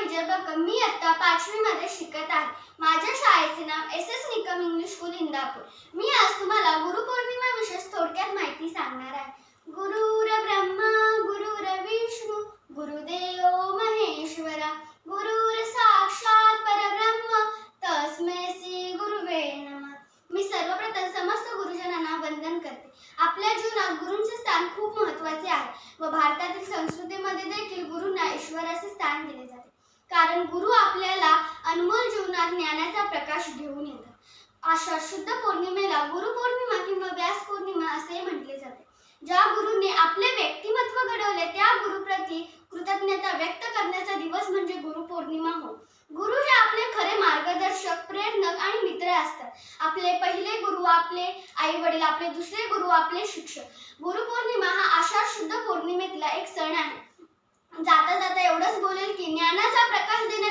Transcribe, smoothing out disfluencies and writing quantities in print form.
विजय बकम. मी आता 5वी मध्ये शिकत आहे. माझ्या शाळेचे नाव S Nikam English school Indapur. मी आज तुम्हाला गुरुपौर्णिमा विषयी थोडक्यात माहिती सांगणार आहे. गुरुर ब्रह्मा गुरुर विष्णू गुरुदेव महेश्वरा गुरुर साक्षात परब्रह्म तस्मै श्री गुरुवे नमः. मी सर्वप्रथम समस्त गुरुजनांना वंदन करते. आपल्या जीवनात गुरूंचे स्थान खूप महत्त्वाचे आहे व भारतातील संस्कृतीमध्ये देखील गुरूंना ईश्वराचे स्थान दिले जाते. कारण गुरु आपल्याला अनमोल जीवनात ज्ञानाचा प्रकाश घेऊन येतात. आषाढ शुद्ध पौर्णिमेला गुरुपौर्णिमा किंवा व्यास पौर्णिमा असे म्हटले जाते. ज्या गुरूंनी आपले व्यक्तिमत्व घडवले त्या गुरुप्रती कृतज्ञता व्यक्त करण्याचा दिवस म्हणजे गुरुपौर्णिमा हो. गुरु हे आपले खरे मार्गदर्शक, प्रेरक आणि मित्र असतात. आपले पहिले गुरु आपले आई वडील, आपले दुसरे गुरु आपले शिक्षक. गुरुपौर्णिमा हा आषाढ शुद्ध पौर्णिमेतला एक सण आहे. जाता जाता एवढंच बोलेल की ज्ञानाचा प्रकाश देणारे